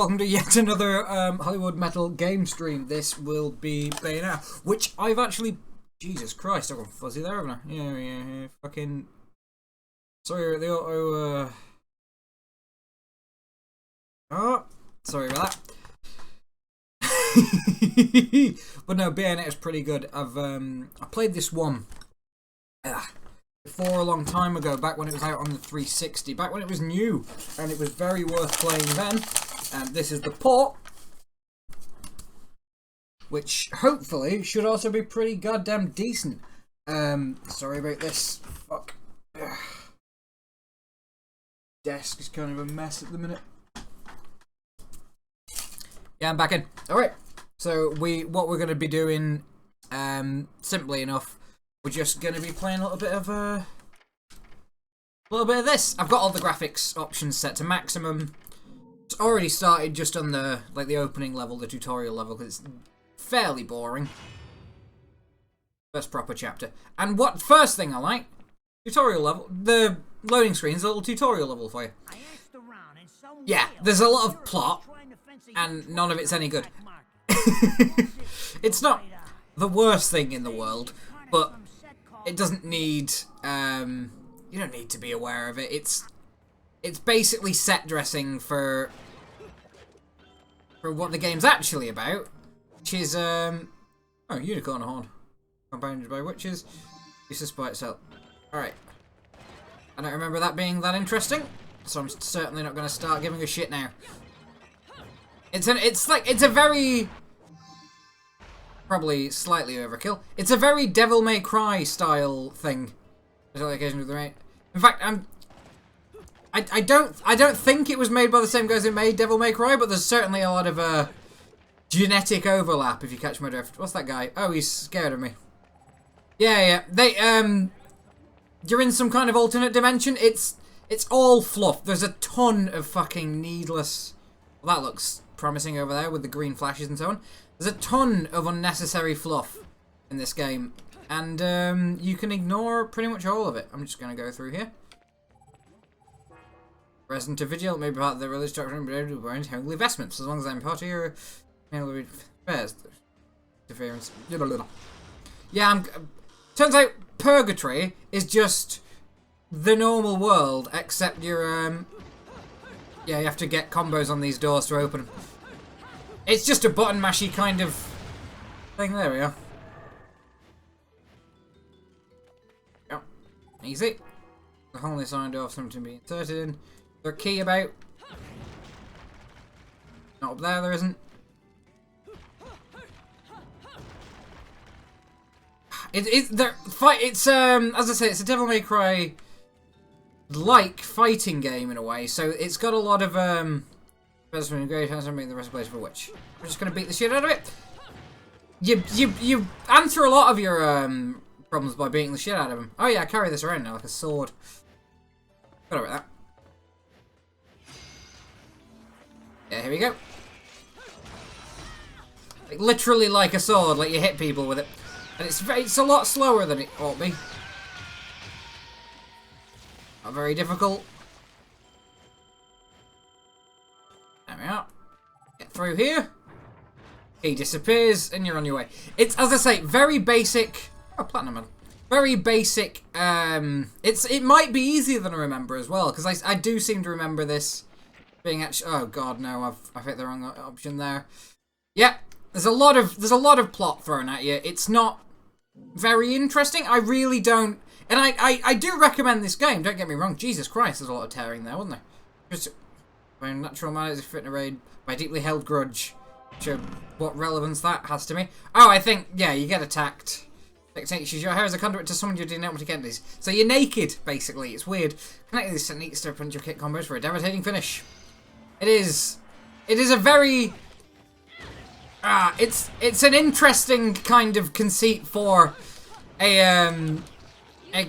Welcome to yet another Hollywoodmetal Game stream. This will be Bayonetta, which I've actually... Jesus Christ, I've gone fuzzy there, haven't I? Yeah. Fucking... Sorry, the auto... Oh, sorry about that. But no, Bayonetta is pretty good. I played this one before a long time ago, back when it was out on the 360, back when it was new, and it was very worth playing then. And this is the port, which hopefully should also be pretty goddamn decent. Sorry about this. Fuck. Desk is kind of a mess at the minute. Yeah, I'm back in. Alright. So what we're gonna be doing, simply enough, we're just gonna be playing a little bit of this. I've got all the graphics options set to maximum. It's already started just on the opening level, the tutorial level, because it's fairly boring. First proper chapter. And first thing I like, tutorial level, the loading screen's a little tutorial level for you. Yeah, there's a lot of plot, and none of it's any good. It's not the worst thing in the world, but it doesn't need, you don't need to be aware of it. It's basically set dressing for what the game's actually about, which is unicorn horn, compounded by witches, useless by itself. All right, I don't remember that being that interesting, so I'm certainly not going to start giving a shit now. It's a very, probably slightly overkill. It's a very Devil May Cry style thing. In fact, I don't think it was made by the same guys who made Devil May Cry, but there's certainly a lot of genetic overlap, if you catch my drift. What's that guy? Oh, he's scared of me. Yeah. They you're in some kind of alternate dimension. It's all fluff. There's a ton of fucking needless. Well, that looks promising over there with the green flashes and so on. There's a ton of unnecessary fluff in this game, and you can ignore pretty much all of it. I'm just gonna go through here. Resident Vigil may be part of the religious doctrine, but able to wear holy vestments, as long as I'm part of your affairs. Interference. Yeah, turns out Purgatory is just the normal world, except you're, yeah, you have to get combos on these doors to open them. It's just a button mashy kind of thing. There we are. Yep. Easy. The holy sign door, something to be inserted in. Is there a key about? Not up there, there isn't. It's as I say, it's a Devil May Cry like fighting game in a way, so it's got a lot of great has made the rest of the place for which. We're just gonna beat the shit out of it. You answer a lot of your problems by beating the shit out of them. Oh yeah, I carry this around now like a sword. Forgot about that. Yeah, here we go. Like, literally like a sword, like you hit people with it. And it's a lot slower than it ought to be. Not very difficult. There we are. Get through here. He disappears, and you're on your way. It's, as I say, very basic. Oh, platinum medal. Very basic. It might be easier than I remember as well, because I do seem to remember this being actually. Oh God, no! I've hit the wrong option there. Yeah, there's a lot of plot thrown at you. It's not very interesting. I really don't, and I do recommend this game. Don't get me wrong. Jesus Christ, there's a lot of tearing there, wasn't there? Just by natural manners, if fit in a raid by a deeply held grudge. Sure, what relevance that has to me? Oh, I think yeah, you get attacked. Takes your hair as a conduit to summon your denominative entities. So you're naked, basically. It's weird. Connecting these techniques to punch your kick combos for a devastating finish. It is a very it's an interesting kind of conceit for a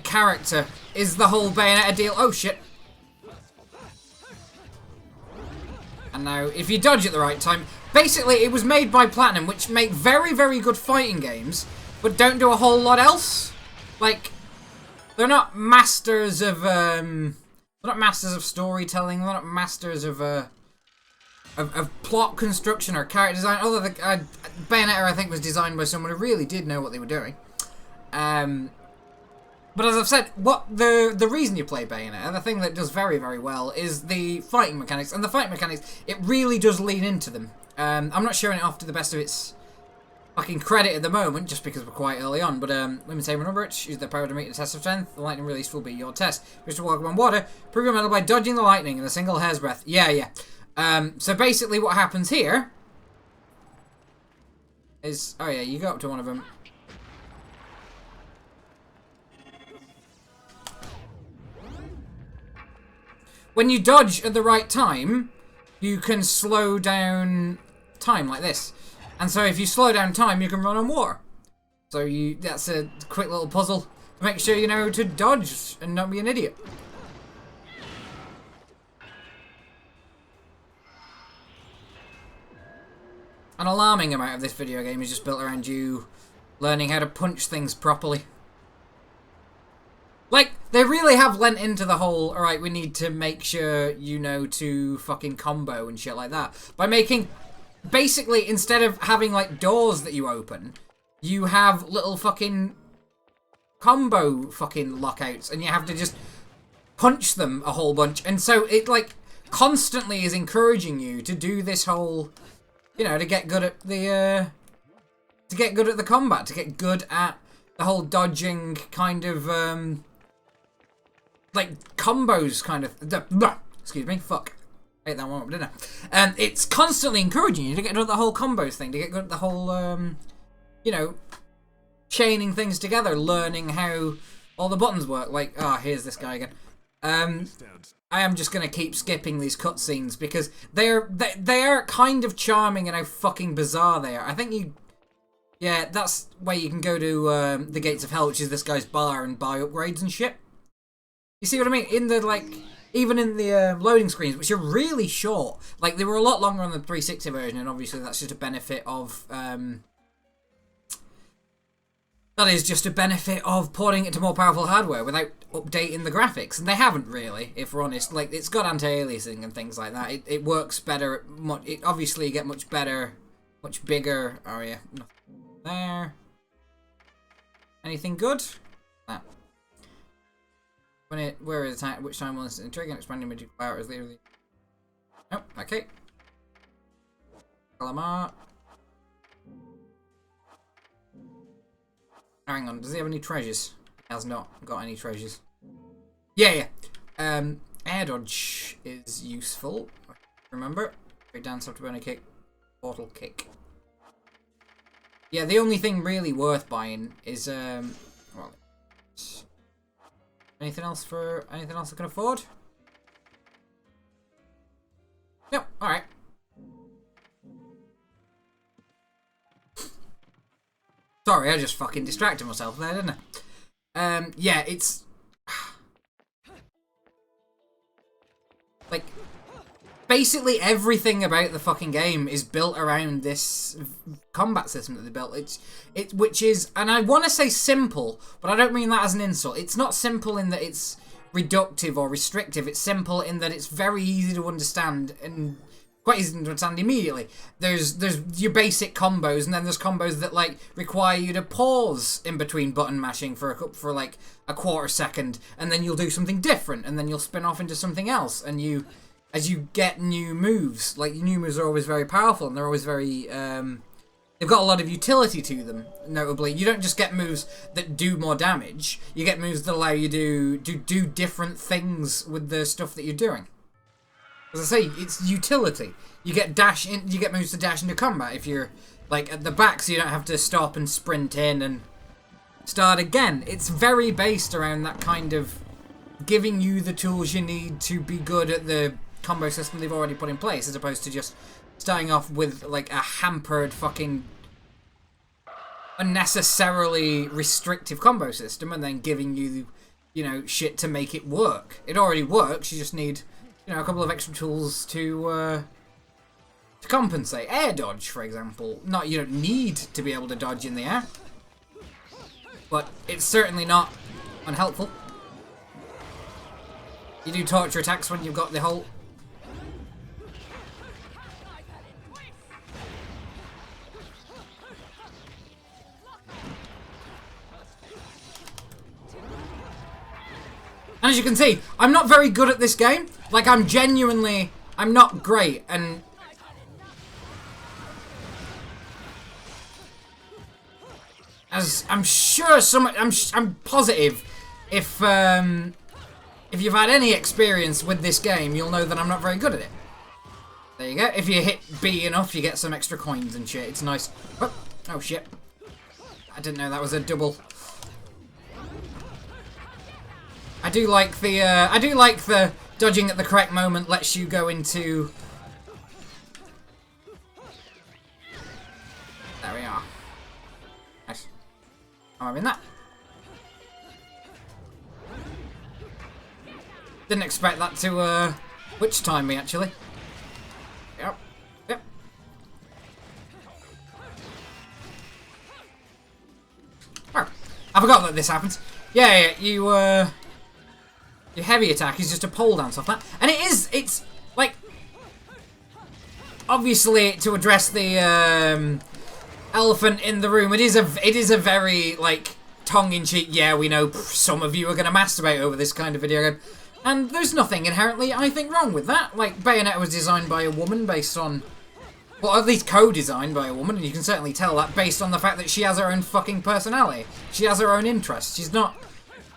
character. Is the whole Bayonetta deal? Oh shit! And now, if you dodge at the right time, basically it was made by Platinum, which make very, very good fighting games, but don't do a whole lot else. Like, they're not masters of storytelling. They're not masters of of plot construction or character design. Although Bayonetta, I think, was designed by someone who really did know what they were doing. But as I've said, what the reason you play Bayonetta, the thing that does very, very well, is the fighting mechanics. And the fighting mechanics, it really does lean into them. I'm not showing it off to the best of its fucking credit at the moment, just because we're quite early on. But women say remember it, use their power to meet the test of strength. The lightning release will be your test. Wish to walk on water, prove your mettle by dodging the lightning in a single hair's breadth. Yeah. So basically what happens here is... Oh yeah, you go up to one of them. When you dodge at the right time, you can slow down time like this. And so if you slow down time, you can run on water. So that's a quick little puzzle to make sure you know to dodge and not be an idiot. An alarming amount of this video game is just built around you learning how to punch things properly. Like, they really have lent into the whole, alright, we need to make sure you know to fucking combo and shit like that. By making, basically, instead of having, like, doors that you open, you have little fucking combo fucking lockouts, and you have to just punch them a whole bunch. And so it, like, constantly is encouraging you to do this whole, you know, to get good at the, combat, to get good at the whole dodging kind of, like, combos kind of... Excuse me, fuck. I ate that one up, didn't I? It's constantly encouraging you to get good at the whole combos thing, to get good at the whole, you know, chaining things together, learning how all the buttons work. Like, here's this guy again. I am just going to keep skipping these cutscenes because they are kind of charming and how fucking bizarre they are. I think you... Yeah, that's where you can go to the Gates of Hell, which is this guy's bar, and buy upgrades and shit. You see what I mean? In the, like, even in the loading screens, which are really short. Like, they were a lot longer on the 360 version, and obviously that's just a benefit of, that is just a benefit of porting it to more powerful hardware without updating the graphics. And they haven't really, if we're honest. Like, it's got anti-aliasing and things like that. It works better. It obviously get much better, much bigger. Oh, yeah. Nothing there. Anything good? That. Where is attack? Which time will instant trigger and expanding magic power is literally. Nope, okay. Calamar. Hang on, does he have any treasures? He has not got any treasures. Yeah. Air dodge is useful. Remember? Great dance after burn a kick. Portal kick. Yeah, the only thing really worth buying is well, anything else I can afford? No, alright. Sorry, I just fucking distracted myself there, didn't I? Yeah, it's... Like, basically everything about the fucking game is built around this combat system that they built. Which is, and I want to say simple, but I don't mean that as an insult. It's not simple in that it's reductive or restrictive. It's simple in that it's very easy to understand and quite easy to understand immediately. There's your basic combos, and then there's combos that like require you to pause in between button mashing for like a quarter second, and then you'll do something different, and then you'll spin off into something else, and as you get new moves, like new moves are always very powerful, and they're always very they've got a lot of utility to them. Notably, you don't just get moves that do more damage. You get moves that allow you to do different things with the stuff that you're doing. As I say, it's utility. You get moves to dash into combat if you're like at the back, so you don't have to stop and sprint in and start again. It's very based around that kind of giving you the tools you need to be good at the combo system they've already put in place, as opposed to just starting off with like a hampered fucking unnecessarily restrictive combo system and then giving you, you know, shit to make it work. It already works, you just need, you know, a couple of extra tools to compensate. Air dodge, for example. You don't need to be able to dodge in the air, but it's certainly not unhelpful. You do torture attacks when you've got the whole... as you can see, I'm not very good at this game. Like, I'm not great, and... As I'm sure I'm positive if you've had any experience with this game, you'll know that I'm not very good at it. There you go. If you hit B enough, you get some extra coins and shit. It's nice. Oh shit. I didn't know that was a double. I do like the dodging at the correct moment lets you go into... There we are. Nice. I'm in that. Didn't expect that to witch time me actually. Yep. Yep. Oh, I forgot that this happens. Yeah, your heavy attack is just a pole dance off that. And it's like, obviously to address the elephant in the room, it is a very, like, tongue-in-cheek, yeah, we know some of you are going to masturbate over this kind of video game. And there's nothing inherently, I think, wrong with that. Like, Bayonetta was designed by a woman based on... Well, at least co-designed by a woman, and you can certainly tell that based on the fact that she has her own fucking personality. She has her own interests. She's not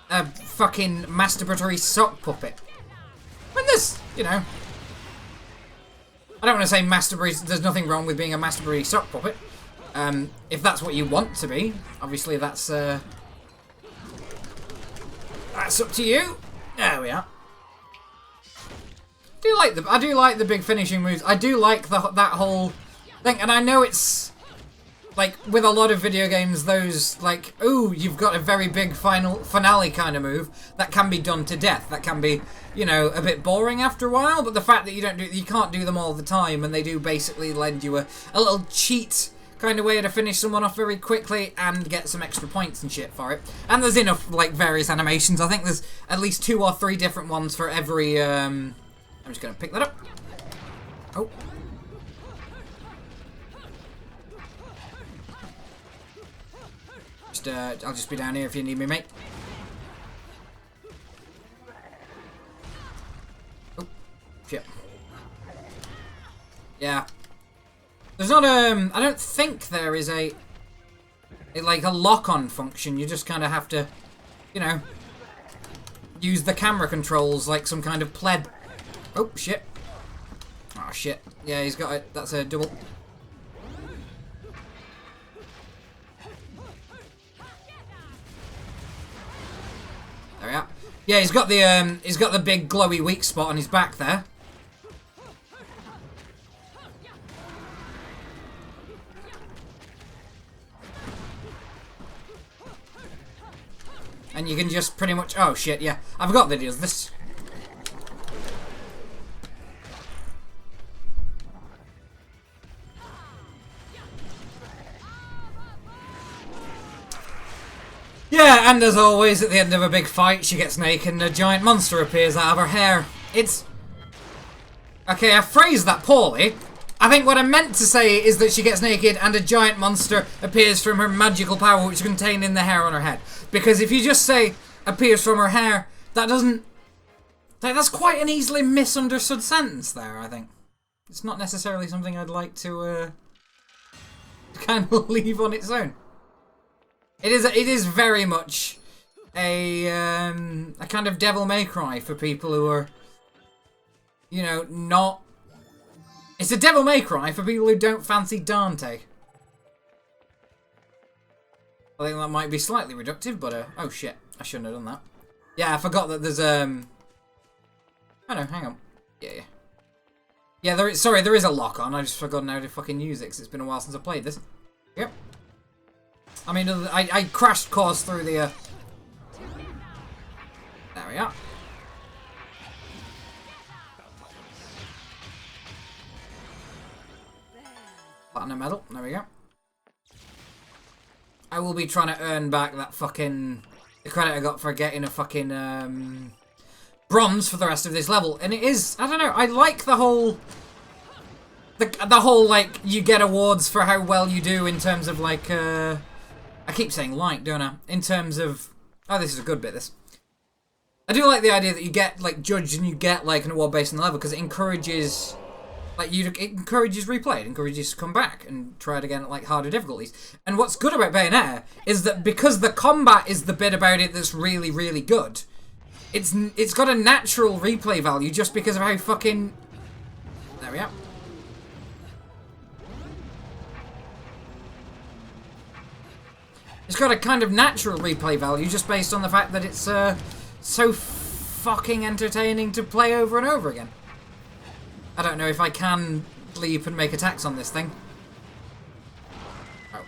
a fucking masturbatory sock puppet. When there's, you know... I don't want to say masturbatory... There's nothing wrong with being a masturbatory sock puppet. If that's what you want to be. Obviously, that's up to you. There we are. I do like the big finishing moves. I do like that whole thing, and I know it's like with a lot of video games, those like, ooh, you've got a very big finale kind of move that can be done to death. That can be, you know, a bit boring after a while. But the fact that you can't do them all the time, and they do basically lend you a little cheat kind of way to finish someone off very quickly and get some extra points and shit for it. And there's enough like various animations. I think there's at least 2 or 3 different ones for every. I'm just gonna pick that up. Oh. I'll just be down here if you need me, mate. Oh, shit. Yeah. There's not I don't think there is like a lock-on function. You just kind of have to, you know, use the camera controls like some kind of pleb. Oh, shit. Oh, shit. Yeah, he's got it. That's a double. There we are. Yeah, he's got the big glowy weak spot on his back there. And you can just pretty much... Oh, shit, yeah. I forgot that he does this. Yeah, and as always, at the end of a big fight, she gets naked and a giant monster appears out of her hair. It's... Okay, I phrased that poorly. I think what I meant to say is that she gets naked and a giant monster appears from her magical power, which is contained in the hair on her head. Because if you just say, appears from her hair, that doesn't... That's quite an easily misunderstood sentence there, I think. It's not necessarily something I'd like to kind of leave on its own. It is very much a kind of devil may cry for people who are, you know, not... It's a devil may cry for people who don't fancy Dante. I think that might be slightly reductive, but oh shit, I shouldn't have done that. Yeah, I forgot that there's Oh no, hang on. Yeah. Yeah, there is a lock on. I just forgotten how to fucking use it because it's been a while since I played this. Yep. I mean, I crashed course through the... There we are. Platinum medal. There we go. I will be trying to earn back that fucking... The credit I got for getting a fucking bronze for the rest of this level. And it is... I don't know. I like the whole... The whole, like, you get awards for how well you do in terms of, like... I keep saying like, don't I? In terms of... Oh, this is a good bit, this. I do like the idea that you get like judged and you get like an award based on the level because it encourages it encourages replay. It encourages to come back and try it again at like harder difficulties. And what's good about Bayonetta is that because the combat is the bit about it that's really, really good, it's got a natural replay value just because of how fucking... There we are. It's got a kind of natural replay value just based on the fact that it's so fucking entertaining to play over and over again. I don't know if I can leap and make attacks on this thing. Oh.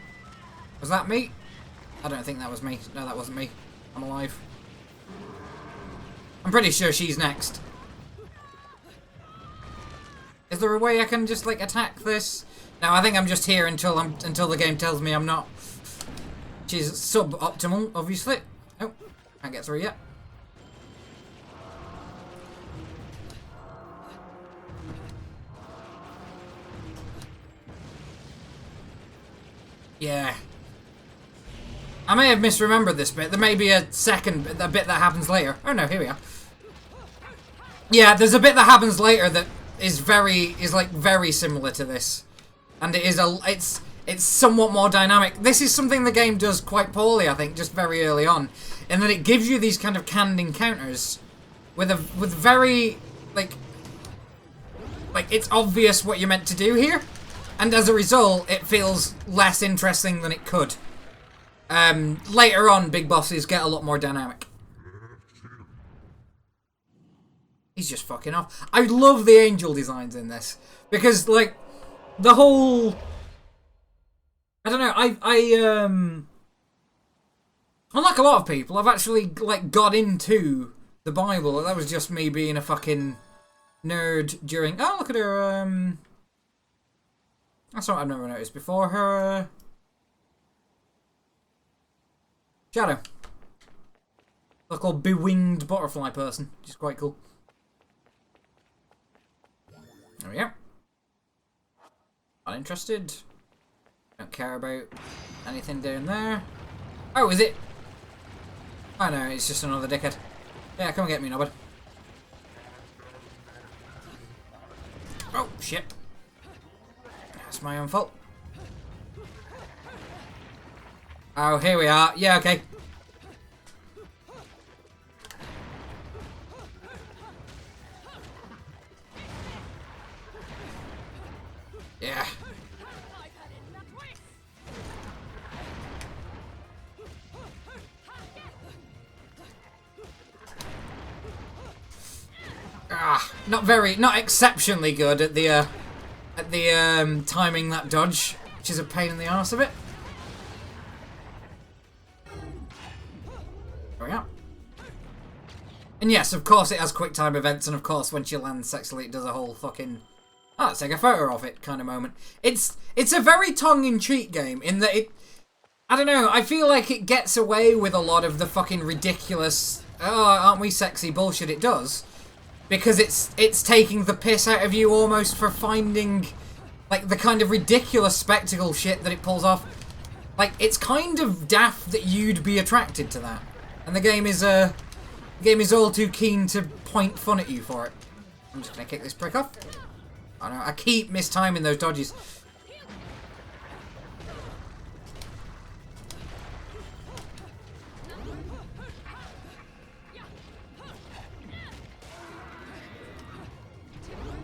Was that me? I don't think that was me. No, that wasn't me. I'm alive. I'm pretty sure she's next. Is there a way I can just, like, attack this? No, I think I'm just here until the game tells me I'm not. She's suboptimal, obviously. Oh, can't get through yet. Yeah. I may have misremembered this bit. There may be a bit that happens later. Oh no, here we are. Yeah, there's a bit that happens later that is like very similar to this. And it's somewhat more dynamic. This is something the game does quite poorly, I think, just very early on. In that it gives you these kind of canned encounters with very like it's obvious what you're meant to do here. And as a result, it feels less interesting than it could. Later on, big bosses get a lot more dynamic. He's just fucking off. I love the angel designs in this. Because, like, the whole... I don't know, unlike a lot of people, I've actually, like, got into the Bible. That was just me being a fucking nerd during... Oh, look at her, That's something I've never noticed before. Her, shadow. A called bewinged butterfly person, which is quite cool. There we go. Uninterested. Don't care about anything down there. Oh, is it? Oh no, it's just another dickhead. Yeah, come and get me, Nobbed. Oh, shit. That's my own fault. Oh, here we are. Yeah, okay. Yeah. Not exceptionally good at the timing that dodge, which is a pain in the arse a bit. There we are. And yes, of course it has quick time events, and of course when she lands sexily it does a whole fucking let's take a photo of it kind of moment. It's a very tongue-in-cheek game in that I don't know, I feel like it gets away with a lot of the fucking ridiculous aren't we sexy bullshit it does. Because it's taking the piss out of you almost for finding, like, the kind of ridiculous spectacle shit that it pulls off. Like, it's kind of daft that you'd be attracted to that. And the game is all too keen to point fun at you for it. I'm just gonna kick this prick off. Oh no, I keep mistiming those dodges.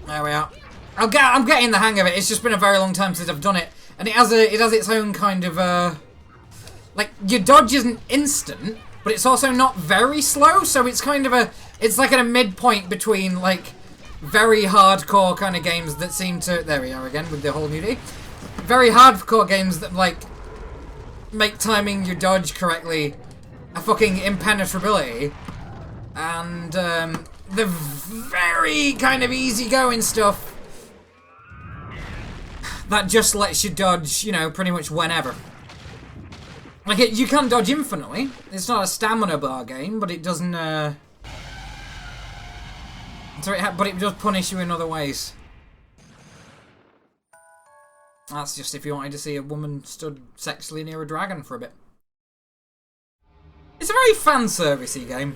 There we are. I'm getting the hang of it. It's just been a very long time since I've done it, and it has its own kind of like your dodge isn't instant, but it's also not very slow. So it's kind of it's like at a midpoint between like very hardcore kind of games that seem to. There we are again with the whole nudity. Very hardcore games that like make timing your dodge correctly a fucking impenetrability, and the very kind of easygoing stuff that just lets you dodge, you know, pretty much whenever. Like, you can dodge infinitely. It's not a stamina bar game, but it doesn't, but it does punish you in other ways. That's just if you wanted to see a woman stood sexily near a dragon for a bit. It's a very fan-servicey game.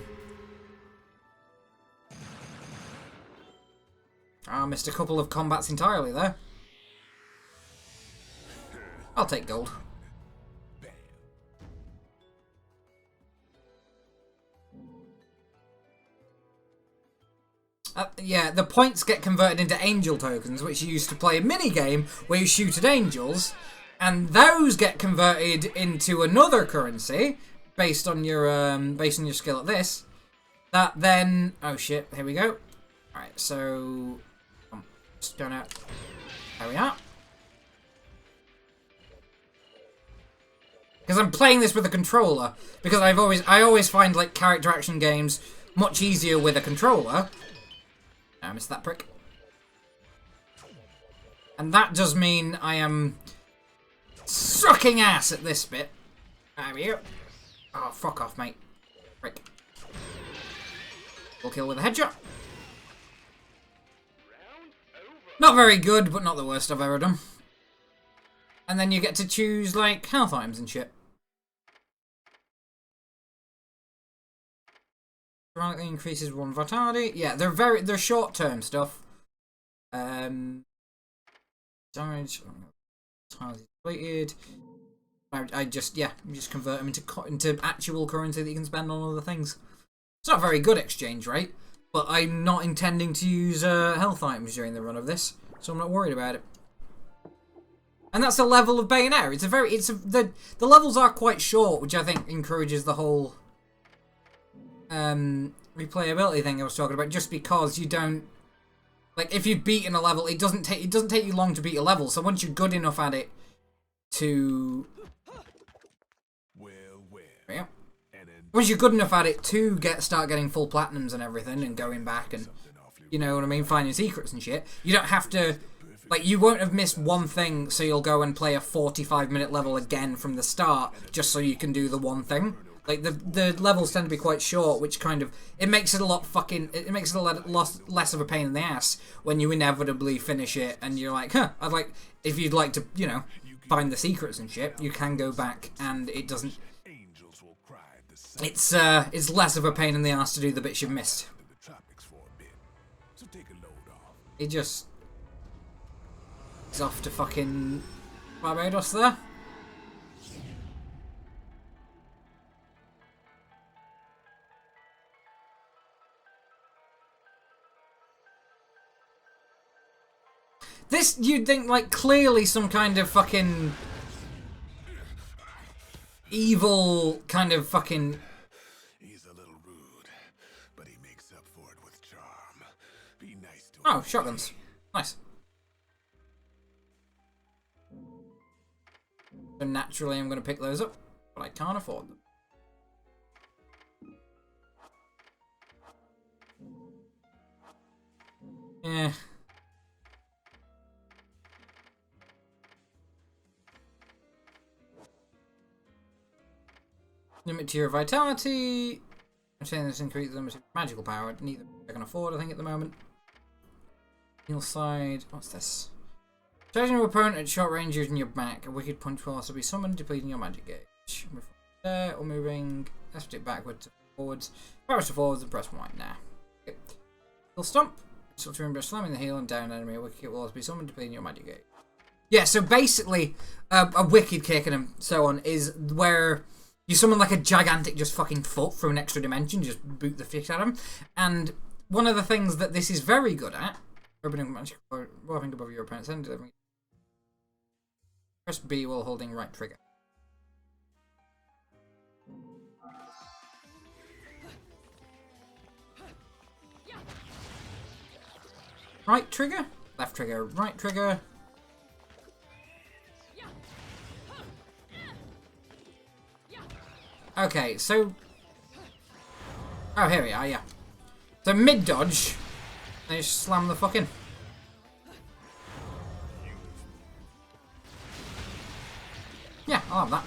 I missed a couple of combats entirely there. I'll take gold. Yeah, the points get converted into angel tokens, which you used to play a mini-game where you shoot at angels, and those get converted into another currency based on your skill at this. That then, oh shit, here we go. All right, so just going out. There we are. Because I'm playing this with a controller, because I always find like character action games much easier with a controller. I missed that prick. And that does mean I am sucking ass at this bit. There we go. Oh, fuck off, mate. Prick. Full kill with a headshot. Not very good, but not the worst I've ever done. And then you get to choose, like, health items and shit. Dramatically increases one vitality. Yeah, they're short-term stuff. Damage. Vitality depleted. I just convert them into actual currency that you can spend on other things. It's not a very good exchange rate, but I'm not intending to use health items during the run of this, so I'm not worried about it. And that's the level of Bayonetta. The levels are quite short, which I think encourages the whole replayability thing I was talking about. Just because you don't, like, if you've beaten a level, it doesn't take you long to beat a level. So once you're good enough at it to, yeah. Once you're good enough at it to start getting full platinums and everything, and going back and, you know what I mean, finding secrets and shit, you don't have to, like, you won't have missed one thing, so you'll go and play a 45-minute level again from the start, just so you can do the one thing. Like, the levels tend to be quite short, which kind of, it makes it a lot less of a pain in the ass when you inevitably finish it, and you're like, huh, if you'd like to, you know, find the secrets and shit, you can go back, and it doesn't, it's less of a pain in the ass to do the bits you've missed. It just is off to fucking Barbados there. This, you'd think, like, clearly some kind of fucking evil kind of fucking... He's a little rude, but he makes up for it with charm. Be nice to him. Oh, shotguns. Nice. So naturally I'm going to pick those up, but I can't afford them. Yeah. Limit to your vitality. I'm saying this increases limited magical power. Neither I can afford, I think, at the moment. Heal side. What's this? Charging your opponent at short range using your back. A wicked punch will also be summoned, depleting your magic gauge. Move from there or moving. Let's stick backwards to forwards. Press to forwards and press Y now. Okay. Heal stomp. So to remember slamming the heal and down enemy. A wicked kick will also be summoned, depleting your magic gauge. Yeah, so basically, a wicked kick and so on is where you summon like a gigantic just fucking foot from an extra dimension, just boot the shit at him. And one of the things that this is very good at, opening magic or walking above your opponent's head, delivering. Press B while holding right trigger. Right trigger, left trigger, right trigger. Okay, so... Oh, here we are, yeah. So mid-dodge, they just slam the fuck in. Yeah, I'll have that.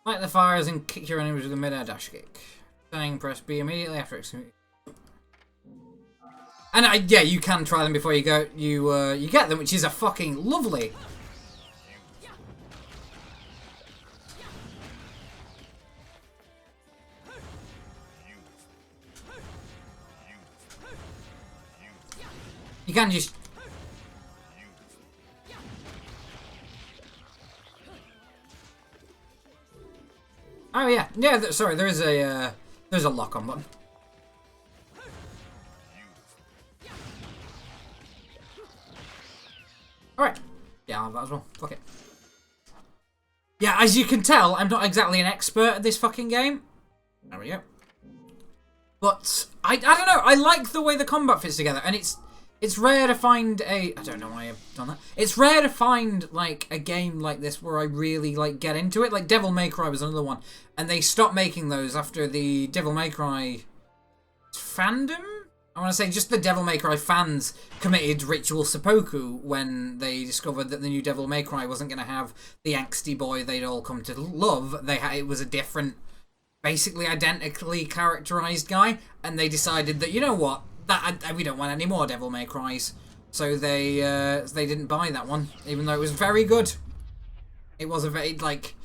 Light the fires and kick your enemies with a mid-air dash kick. Then press B immediately after executing. And yeah, you can try them before you go. You get them, which is a fucking lovely. You can just... Oh yeah, yeah. Sorry, there's a lock-on button. All right. Yeah, I'll have that as well. Fuck it. Yeah, as you can tell, I'm not exactly an expert at this fucking game. There we go. But I don't know. I like the way the combat fits together, and it's rare to find a... I don't know why I've done that. It's rare to find, like, a game like this where I really, like, get into it. Like, Devil May Cry was another one. And they stopped making those after the Devil May Cry fandom? I want to say just the Devil May Cry fans committed ritual seppuku when they discovered that the new Devil May Cry wasn't going to have the angsty boy they'd all come to love. It was a different, basically identically characterized guy. And they decided that, you know what? We don't want any more Devil May Cries, so they didn't buy that one, even though it was very good. It was a very, like,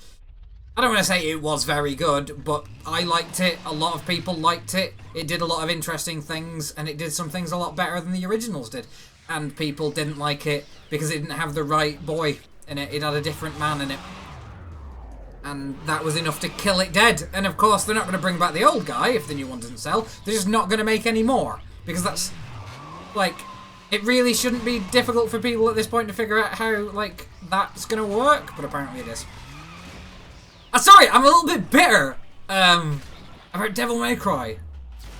I don't want to say it was very good, but I liked it. A lot of people liked it. It did a lot of interesting things, and it did some things a lot better than the originals did. And people didn't like it because it didn't have the right boy in it. It had a different man in it. And that was enough to kill it dead. And of course, they're not going to bring back the old guy if the new one doesn't sell. They're just not going to make any more. Because that's, like, it really shouldn't be difficult for people at this point to figure out how, like, that's going to work. But apparently it is. Sorry, I'm a little bit bitter about Devil May Cry.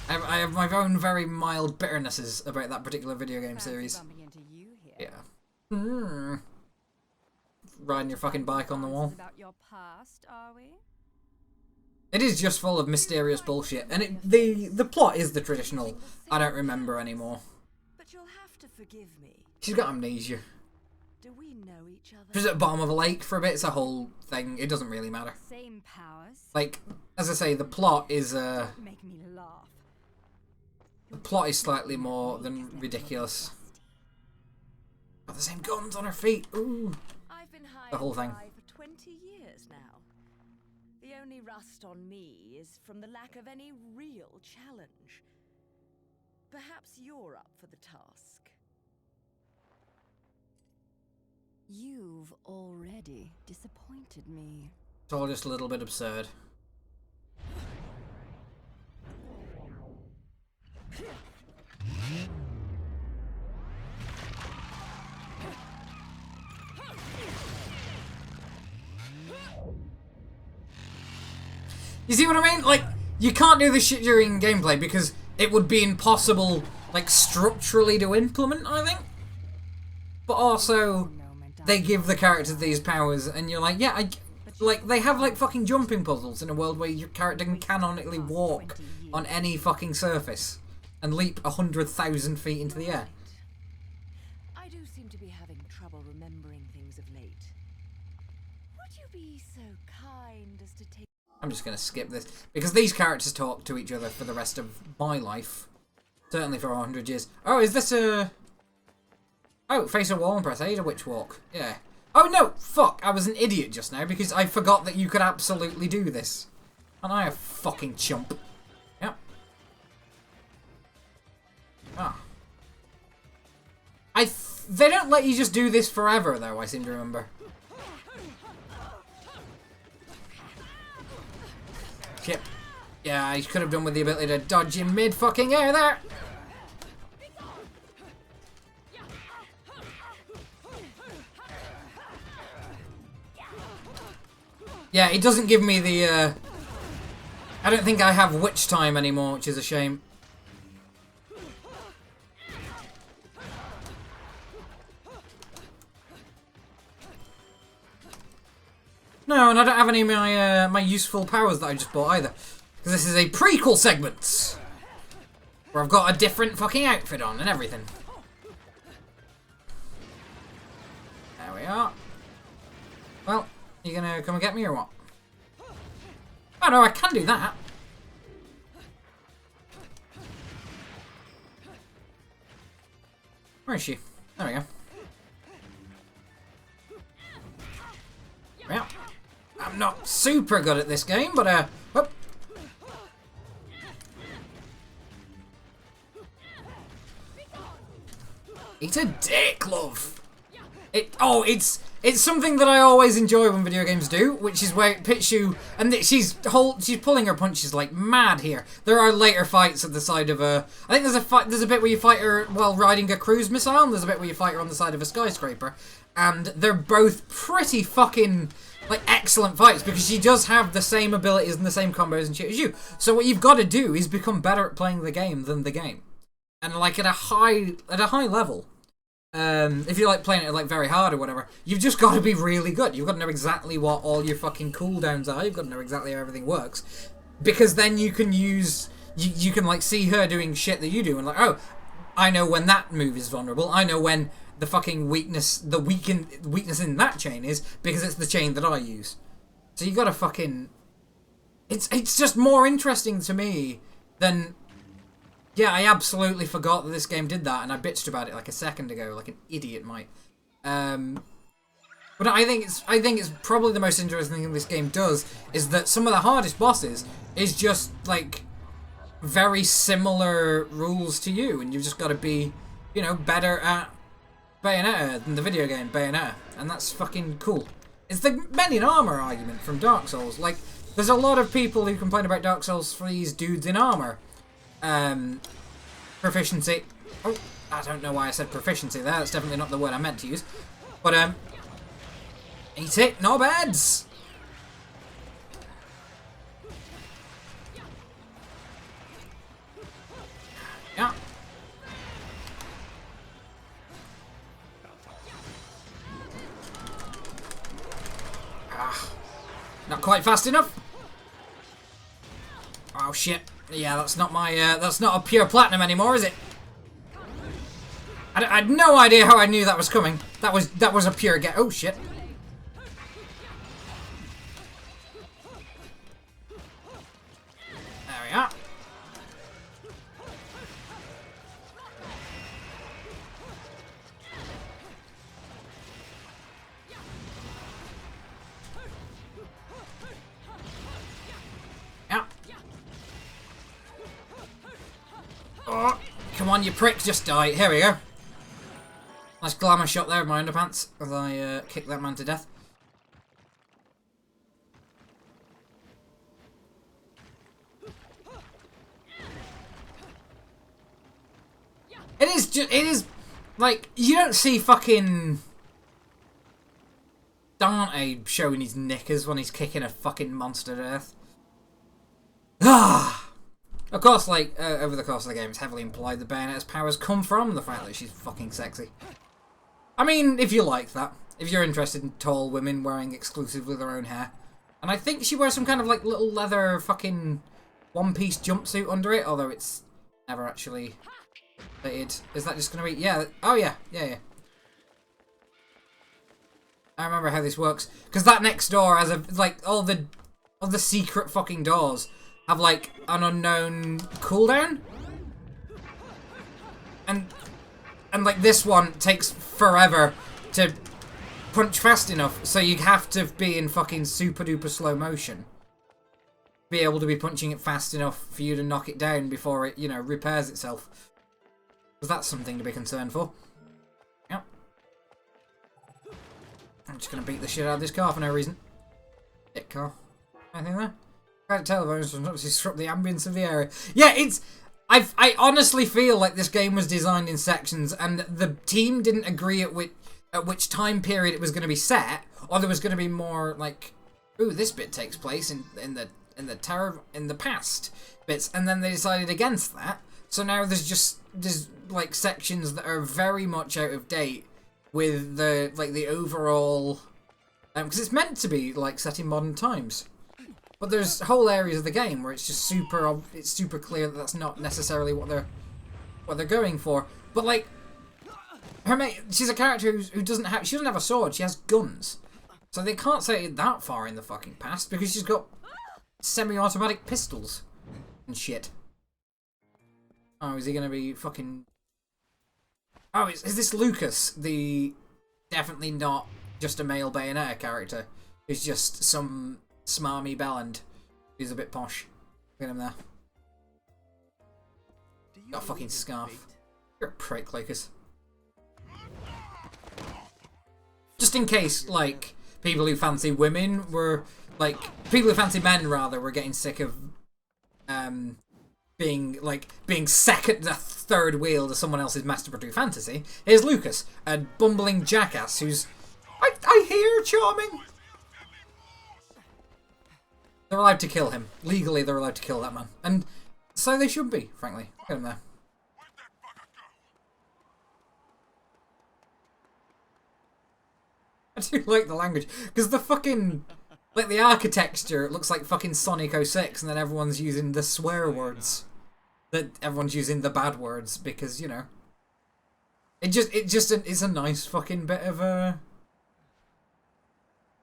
I have my own very mild bitternesses about that particular video game series. Yeah. Riding your fucking bike on the wall. It is just full of mysterious bullshit, and the plot is the traditional I don't remember anymore. But you'll have to forgive me. She's got amnesia. Do we know each other? She's at the bottom of a lake for a bit. It's a whole thing. It doesn't really matter. Same powers. Like, as I say, the plot is Make me laugh. the plot is slightly more than ridiculous. Got the same guns on her feet. Ooh. I've been high The whole thing. for 20 years now. The only rust on me is from the lack of any real challenge. Perhaps you're up for the task. You've already disappointed me. It's all just a little bit absurd. You see what I mean? Like, you can't do this shit during gameplay because it would be impossible, like, structurally to implement, I think. But also, they give the characters these powers, and you're like, yeah, like, they have, like, fucking jumping puzzles in a world where your character can canonically walk on any fucking surface and leap 100,000 feet into the air. I do seem to be having trouble remembering things of late. Would you be so kind as to take... I'm just going to skip this, because these characters talk to each other for the rest of my life. Certainly for 100 years. Oh, is this a... Oh, face a wall and press A to witch walk. Yeah. Oh no, fuck, I was an idiot just now, because I forgot that you could absolutely do this. And I a fucking chump. Yep. Ah. They don't let you just do this forever, though, I seem to remember. Yep. Yeah, I could have done with the ability to dodge in mid-fucking air there. Yeah, it doesn't give me the, I don't think I have witch time anymore, which is a shame. No, and I don't have any of my, my useful powers that I just bought either. Because this is a prequel segment. Where I've got a different fucking outfit on and everything. There we are. Well, you gonna come and get me or what? Oh no, I can do that. Where is she? There we go. Well, I'm not super good at this game, but whoop. Eat a dick, love. It's something that I always enjoy when video games do, which is where it pits you, and she's pulling her punches like mad here. There are later fights at the side of a. I think there's a bit where you fight her while riding a cruise missile, and there's a bit where you fight her on the side of a skyscraper, and they're both pretty fucking like excellent fights because she does have the same abilities and the same combos and shit as you. So what you've got to do is become better at playing the game than the game, and like at a high level. If you're like playing it like very hard or whatever, you've just got to be really good. You've got to know exactly what all your fucking cooldowns are. You've got to know exactly how everything works, because then you can use you can like see her doing shit that you do and like, oh, I know when that move is vulnerable. I know when the fucking weakness in that chain is because it's the chain that I use. So you got to fucking. It's just more interesting to me than. Yeah, I absolutely forgot that this game did that, and I bitched about it like a second ago, like an idiot might. But I think it's probably the most interesting thing this game does is that some of the hardest bosses is just like very similar rules to you, and you've just got to be, you know, better at Bayonetta than the video game Bayonetta, and that's fucking cool. It's the men in armor argument from Dark Souls. Like, there's a lot of people who complain about Dark Souls for these dudes in armor. Proficiency. Oh, I don't know why I said proficiency there. That's definitely not the word I meant to use. But, eat it, no beds! Yeah. Not quite fast enough. Oh, shit. Yeah, that's not my, that's not a pure platinum anymore, is it? I had no idea how I knew that was coming. That was a pure get. Oh, shit. There we are. Oh, come on, you prick, just die. Here we go. Nice glamour shot there of my underpants as I kick that man to death. It is, like, you don't see fucking Dante showing his knickers when he's kicking a fucking monster to death. Ah! Of course, like, over the course of the game, it's heavily implied that Bayonetta's powers come from the fact that she's fucking sexy. I mean, if you like that. If you're interested in tall women wearing exclusively their own hair. And I think she wears some kind of, like, little leather fucking one-piece jumpsuit under it, although it's never actually stated. Is that just going to be... Yeah. Oh, yeah. Yeah. I remember how this works. Because that next door has, like, all the secret fucking doors have, like, an unknown cooldown. And like, this one takes forever to punch fast enough, so you have to be in fucking super duper slow motion. Be able to be punching it fast enough for you to knock it down before it, you know, repairs itself. Because that's something to be concerned for. Yep. I'm just gonna beat the shit out of this car for no reason. Dick car. Anything there? Credit telephones to disrupt the ambience of the area. Yeah, it's... I honestly feel like this game was designed in sections and the team didn't agree at which time period it was going to be set, or there was going to be more like, ooh, this bit takes place in the past bits, and then they decided against that. So now there's like sections that are very much out of date with the overall, because it's meant to be like set in modern times. But there's whole areas of the game where it's just super clear that that's not necessarily what they're going for. But like, her mate, she's a character who doesn't have a sword. She has guns, so they can't say it that far in the fucking past because she's got semi-automatic pistols and shit. Oh, is he gonna be fucking? Oh, is this Lucas? The definitely not just a male Bayonetta character. Who's just some smarmy bellend who's a bit posh. Look at him there. Got a fucking scarf. You're a prick, Lucas. Just in case, like, people who fancy women were, like, people who fancy men, rather, were getting sick of, being second, the third wheel to someone else's masturbatory fantasy. Here's Lucas, a bumbling jackass who's, I hear, charming. They're allowed to kill him. Legally, they're allowed to kill that man. And so they should be, frankly. Get him there. I do like the language. Because the fucking... Like, the architecture, it looks like fucking Sonic 06, and then everyone's using the swear words. That everyone's using the bad words, because, you know... It's a nice fucking bit of,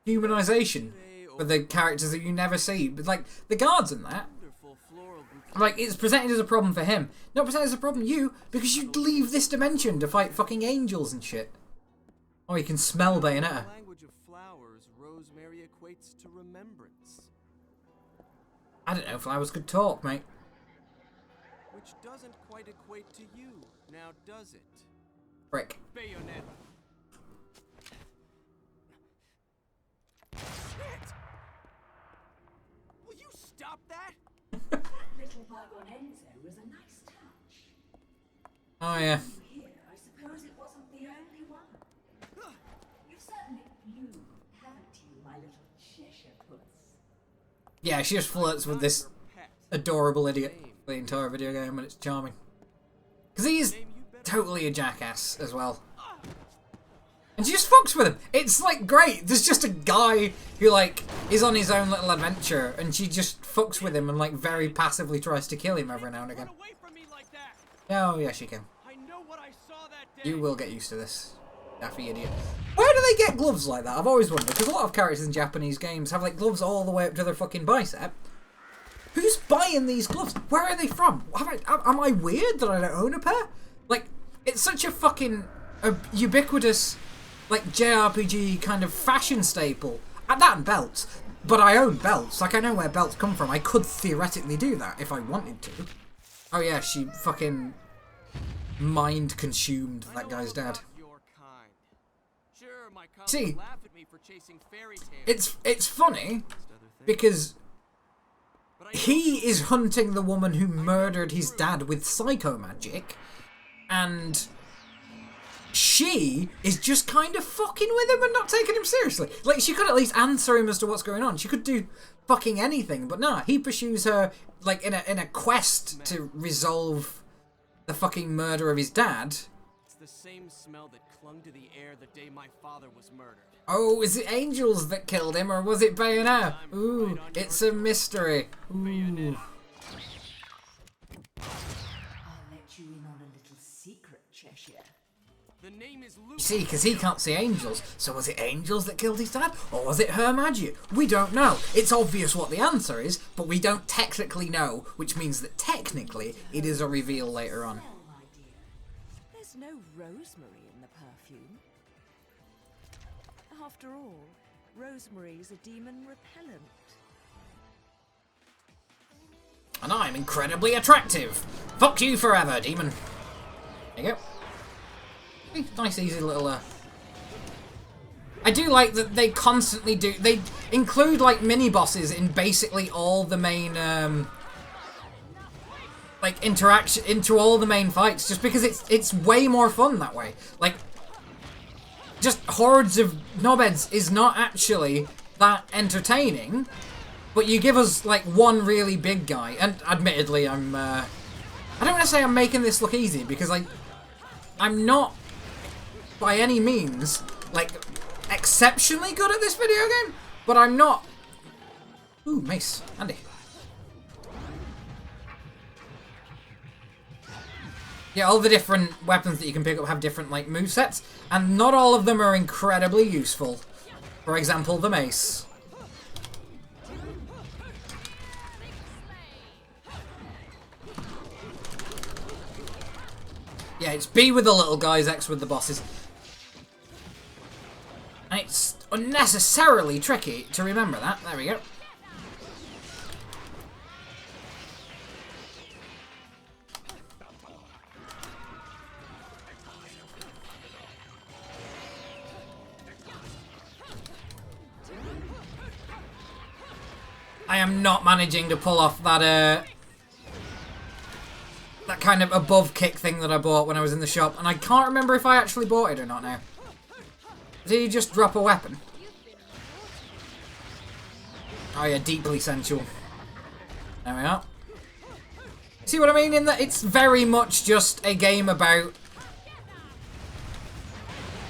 humanization for the characters that you never see. But, like, the guards and that... Like, it's presented as a problem for him. Not presented as a problem you, because you'd leave this dimension to fight fucking angels and shit. Oh, you can smell Bayonetta. Language of flowers, rosemary equates to remembrance. I don't know, flowers could talk, mate. Which doesn't quite equate to you, now does it? Frick. Bayonetta. Shit! Will you stop that? Little Bayonetta was a nice touch. Oh, yeah. Here, I suppose it wasn't the only one. You've certainly you, haven't you, my little Cheshire puss? Yeah, she just flirts with this adorable idiot for the entire video game, and it's charming. Because he is totally a jackass as well. And she just fucks with him. It's, like, great. There's just a guy who, like, is on his own little adventure, and she just fucks with him and, like, very passively tries to kill him every now and again. Oh, yeah, she can. You will get used to this, daffy idiot. Where do they get gloves like that? I've always wondered, because a lot of characters in Japanese games have, like, gloves all the way up to their fucking bicep. Who's buying these gloves? Where are they from? Am I weird that I don't own a pair? Like, it's such a fucking ubiquitous... like JRPG kind of fashion staple. And that and belts. But I own belts. Like, I know where belts come from. I could theoretically do that if I wanted to. Oh yeah, she fucking mind consumed that guy's dad. See, it's funny because he is hunting the woman who murdered his dad with psycho magic, and she is just kind of fucking with him and not taking him seriously. Like, she could at least answer him as to what's going on. She could do fucking anything, but nah, he pursues her, like, in a quest to resolve the fucking murder of his dad. It's the same smell that clung to the air the day my father was murdered. Oh, is it angels that killed him, or was it Bayonetta? Ooh, it's a mystery. Ooh. I'll let you in on a little secret, Cheshire. The name is Luke. See, because he can't see angels. So was it angels that killed his dad? Or was it her magic? We don't know. It's obvious what the answer is, but we don't technically know, which means that technically it is a reveal later on. Well, my dear, there's no rosemary in the perfume. After all, rosemary's a demon repellent. And I'm incredibly attractive. Fuck you forever, demon. There you go. Nice, easy little, I do like that they constantly do... They include, like, mini-bosses in basically all the main, like, interaction... into all the main fights, just because it's way more fun that way. Like, just hordes of knobheads is not actually that entertaining, but you give us, like, one really big guy, and admittedly, I don't want to say I'm making this look easy, because, I'm not... by any means, like, exceptionally good at this video game, but I'm not... Ooh, mace. Handy. Yeah, all the different weapons that you can pick up have different, like, movesets, and not all of them are incredibly useful. For example, the mace. Yeah, it's B with the little guys, X with the bosses. And it's unnecessarily tricky to remember that. There we go. I am not managing to pull off that that kind of above kick thing that I bought when I was in the shop, and I can't remember if I actually bought it or not now. Did he just drop a weapon? Oh yeah, deeply sensual. There we are. See what I mean? In that it's very much just a game about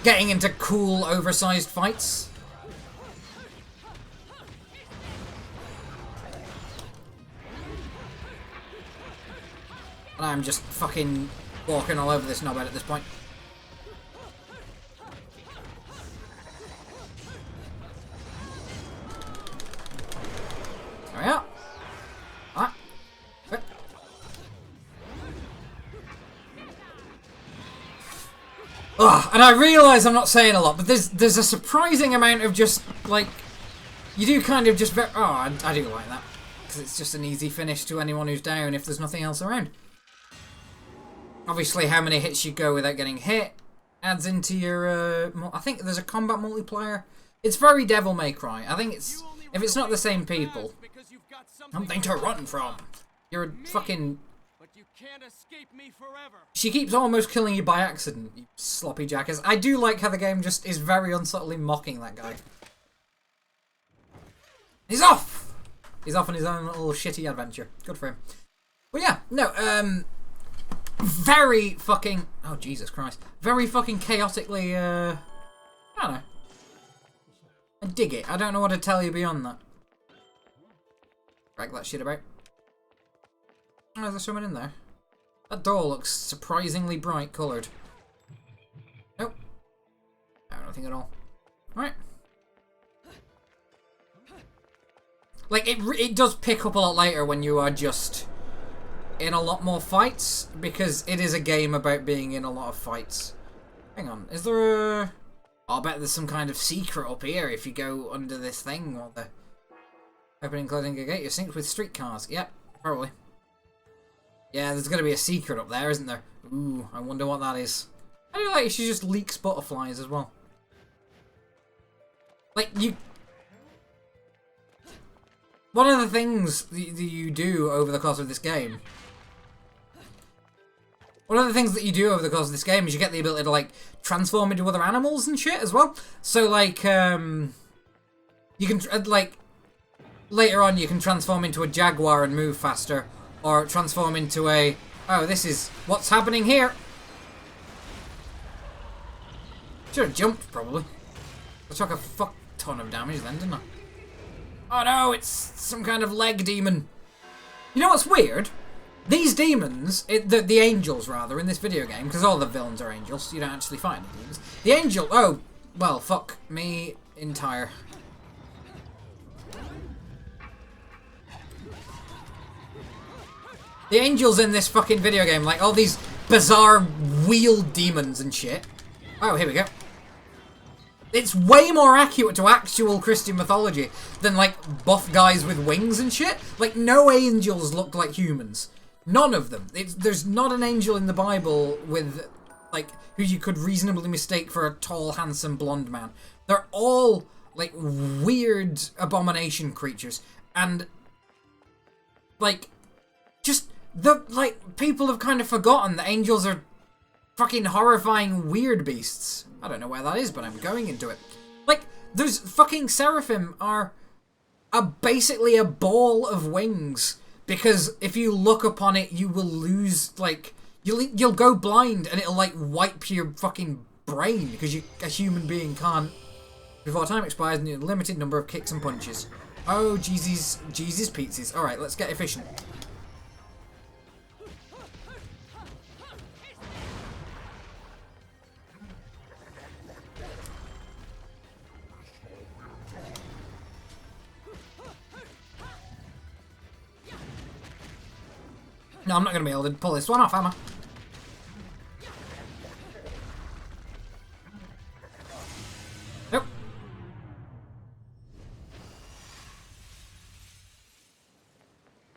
getting into cool, oversized fights. And I'm just fucking walking all over this knobhead at this point. There we are. Ah. Okay. Ugh, and I realise I'm not saying a lot, but there's a surprising amount of just, like, you do kind of just... I do like that. Because it's just an easy finish to anyone who's down if there's nothing else around. Obviously, how many hits you go without getting hit adds into your... I think there's a combat multiplier. It's very Devil May Cry. I think it's... If it's not the same people, something to run from. You're a fucking... But you can't escape me forever. She keeps almost killing you by accident, you sloppy jackass. I do like how the game just is very unsubtly mocking that guy. He's off! He's off on his own little shitty adventure. Good for him. Well, yeah, no, very fucking... Oh, Jesus Christ. Very fucking chaotically, I don't know. I dig it. I don't know what to tell you beyond that. Drag that shit about. Oh, there's someone in there. That door looks surprisingly bright coloured. Nope. I don't think at all. Alright. Like, it does pick up a lot later when you are just in a lot more fights, because it is a game about being in a lot of fights. Hang on, is there a... Oh, I bet there's some kind of secret up here if you go under this thing while the opening and closing a gate. You're synced with streetcars. Yep, probably. Yeah, there's going to be a secret up there, isn't there? Ooh, I wonder what that is. I do like she just leaks butterflies as well. Like, you... One of the things that you do over the course of this game... One of the things that you do over the course of this game is you get the ability to, like, transform into other animals and shit as well. So, like, you can, like, later on you can transform into a jaguar and move faster. Or transform into a... Oh, this is what's happening here. Should have jumped, probably. I took a fuck ton of damage then, didn't I? Oh no, it's some kind of leg demon. You know what's weird? These demons, the angels rather, in this video game, because all the villains are angels, so you don't actually fight any demons. The angel... Oh, well, fuck me entire. The angels in this fucking video game, like all these bizarre wheeled demons and shit. Oh, here we go. It's way more accurate to actual Christian mythology than, like, buff guys with wings and shit. Like, no angels looked like humans. None of them. There's not an angel in the Bible with, like, who you could reasonably mistake for a tall, handsome, blonde man. They're all, like, weird abomination creatures. And, like, just... like, people have kind of forgotten that angels are fucking horrifying weird beasts. I don't know where that is, but I'm going into it. Like, there's fucking seraphim are basically a ball of wings. Because if you look upon it, you will lose, like, you'll go blind and it'll, like, wipe your fucking brain. Because a human being can't, before time expires, need a limited number of kicks and punches. Oh, Jesus pizzas. Alright, let's get efficient. No, I'm not going to be able to pull this one off, am I? Nope.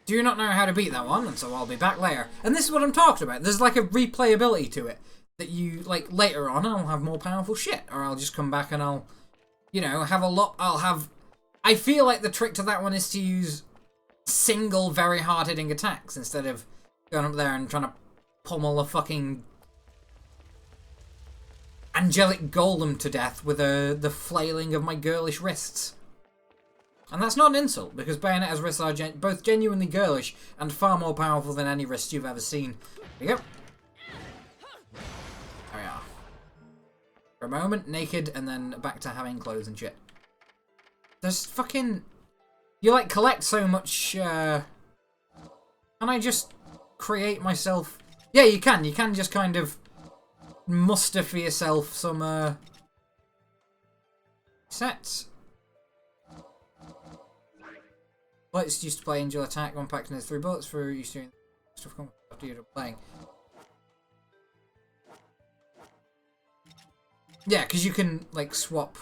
Do not know how to beat that one, and so I'll be back later. And this is what I'm talking about. There's like a replayability to it. That you, like, later on I'll have more powerful shit. Or I'll just come back and I'll, you know, have a lot... I feel like the trick to that one is to use single very hard-hitting attacks instead of going up there and trying to pummel a fucking angelic golem to death with the flailing of my girlish wrists. And that's not an insult, because Bayonetta's wrists are both genuinely girlish and far more powerful than any wrists you've ever seen. There you go. There we are. For a moment, naked, and then back to having clothes and shit. There's fucking... You, like, collect so much, Can I just create myself... Yeah, you can. You can just kind of muster for yourself some, sets. Bullets used to play Angel Attack, one pack and 3 bullets for used to stuff after you're playing. Yeah, because you can, like, swap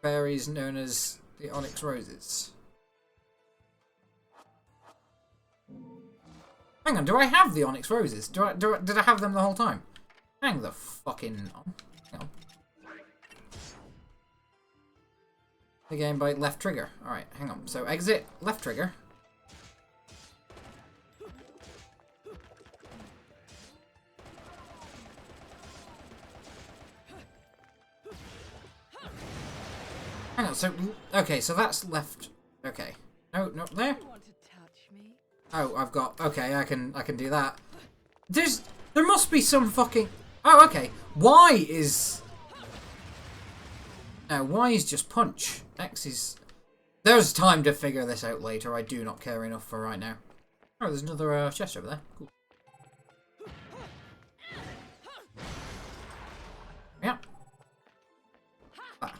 berries known as the Onyx Roses. Hang on, do I have the Onyx Roses? Did I have them the whole time? Hang the fucking on. Hang on. The game by left trigger. Alright, hang on. So exit, left trigger. Hang on, so... Okay, so that's left... Okay. No, not there? Oh, I've got... Okay, I can do that. There must be some fucking... Oh, okay. Y is... No, Y is just punch. X is... There's time to figure this out later. I do not care enough for right now. Oh, there's another chest over there. Cool. Yeah. Ah.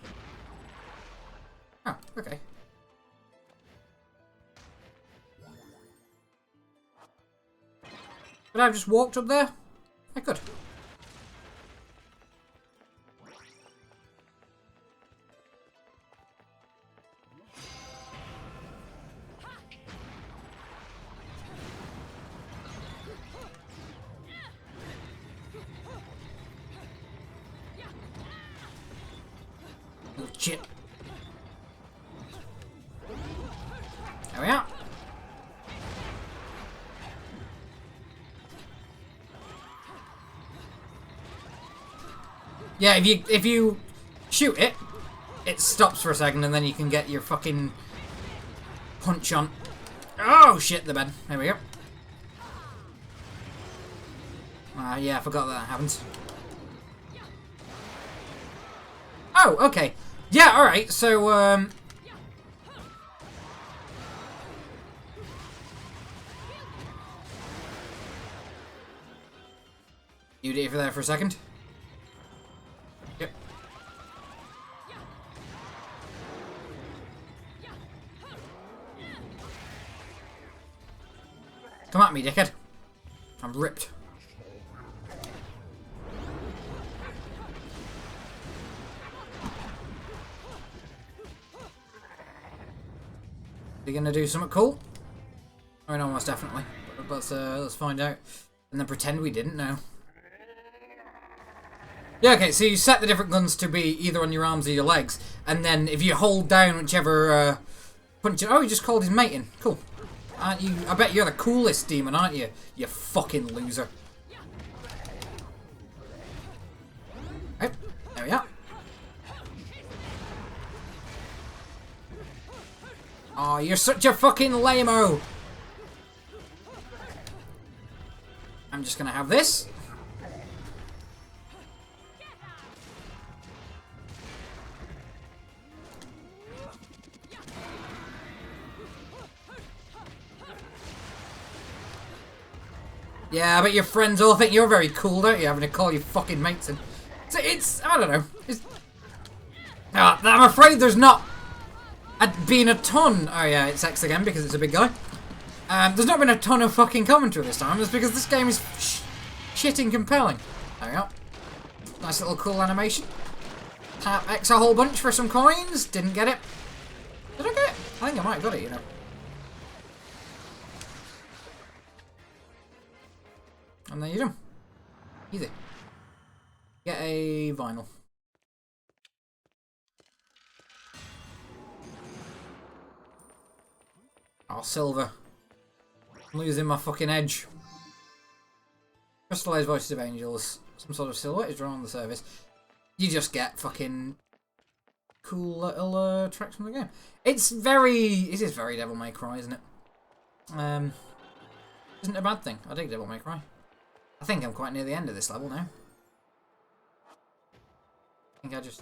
Oh, okay. Could I have just walked up there? I could. Oh, shit. There we are. Yeah, if you shoot it, it stops for a second and then you can get your fucking punch on. Oh shit, the bed. There we go. Yeah, I forgot that happens. Oh, okay. Yeah, alright, so, you did it for there for a second? Yep. Come at me, dickhead. I'm ripped. Are you gonna do something cool? I mean, almost definitely. But let's find out. And then pretend we didn't know. Yeah, okay, so you set the different guns to be either on your arms or your legs, and then if you hold down whichever punch... Oh, he just called his mate in. Cool. Aren't you... I bet you're the coolest demon, aren't you? You fucking loser. Oh, there we are. Oh, you're such a fucking lame-o. I'm just gonna have this. Yeah, but your friends all think you're very cool, don't you? Having to call your fucking mates in. So it's I don't know. I'm afraid there's not been a ton. Oh yeah, it's X again because it's a big guy. There's not been a ton of fucking commentary this time. It's because this game is shitting compelling. There we go. Nice little cool animation. Tap X a whole bunch for some coins. Didn't get it. Did I get it? I think I might have got it, you know. And there you go. Easy. Get a vinyl. Oh, silver. I'm losing my fucking edge. Crystallized voices of angels. Some sort of silhouette is drawn on the surface. You just get fucking cool little tracks from the game. It is very Devil May Cry, isn't it? Isn't it a bad thing? I dig Devil May Cry. I think I'm quite near the end of this level now. I think I just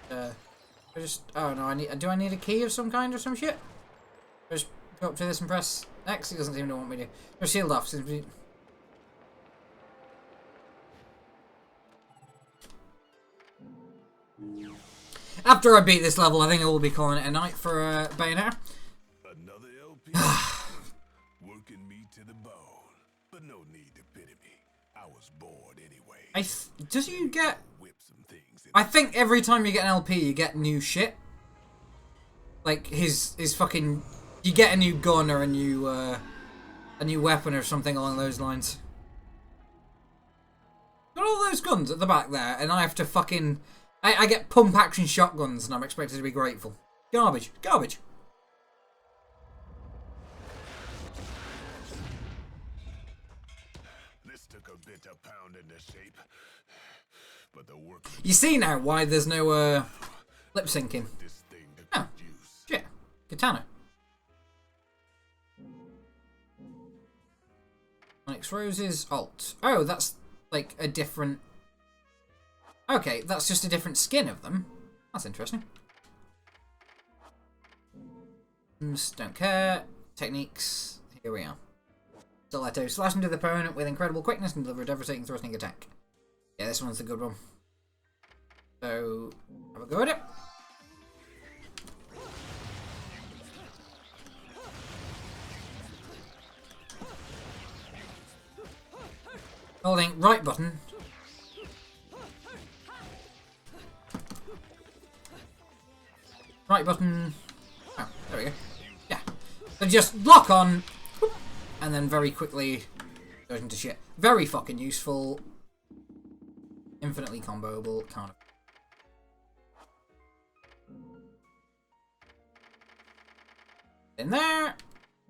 oh no, do I need a key of some kind or some shit? Just go up to this and press X. It doesn't seem to want me to. Just shield off. After I beat this level, I think I will be calling it a night for Bayonetta. Another LP? Working me to the bone. But no need to pity me. I was bored anyway. Does you get... Whip some things in I think every time you get an LP, you get new shit. Like, his fucking... You get a new gun or a new weapon or something along those lines. Got all those guns at the back there, and I have to fucking... I get pump action shotguns, and I'm expected to be grateful. Garbage. Garbage. This took a bit of pounding to shape. But the work You see now why there's no lip syncing. this thing to Oh, good use. shit. Katana. Onyx Rose's alt. Oh, that's like a different... Okay, that's just a different skin of them. That's interesting. Don't care. Techniques. Here we are. Stiletto. Slash into the opponent with incredible quickness and deliver a devastating thrusting attack. Yeah, this one's the good one. So, have a go at it. Holding right button. Right button. Oh, there we go. Yeah. So just lock on, and then very quickly goes into shit. Very fucking useful. Infinitely comboable. Kind of. In there,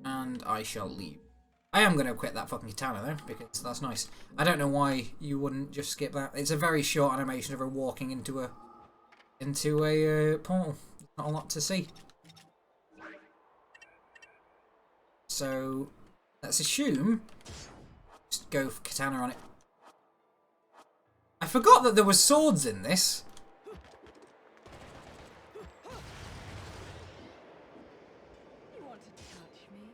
and I shall leave. I am going to quit that fucking katana though, because that's nice. I don't know why you wouldn't just skip that. It's a very short animation of her walking into a portal. Not a lot to see. So, let's assume... Just go for katana on it. I forgot that there were swords in this. You wanted to touch me?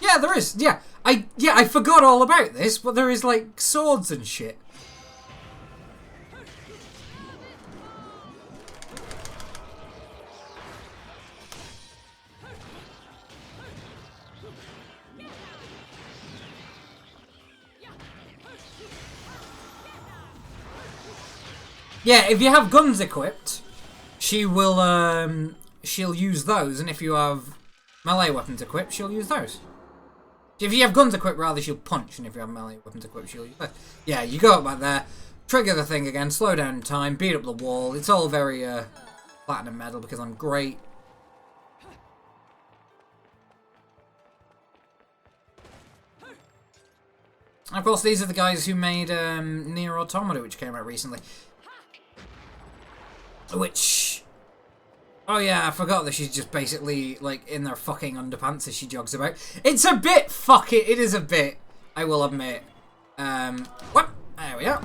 Yeah, there is. Yeah, I forgot all about this, but there is like swords and shit. Yeah, if you have guns equipped, she will she'll use those, and if you have melee weapons equipped, she'll use those. If you have guns equipped, rather, she'll punch, and if you have melee weapons equipped, she'll use those. Yeah, you go up back there, trigger the thing again, slow down time, beat up the wall. It's all very platinum metal because I'm great. And of course, these are the guys who made Nier Automata, which came out recently. Which... Oh yeah, I forgot that she's just basically, like, in their fucking underpants as she jogs about. It's a bit it is a bit, I will admit. What? There we are.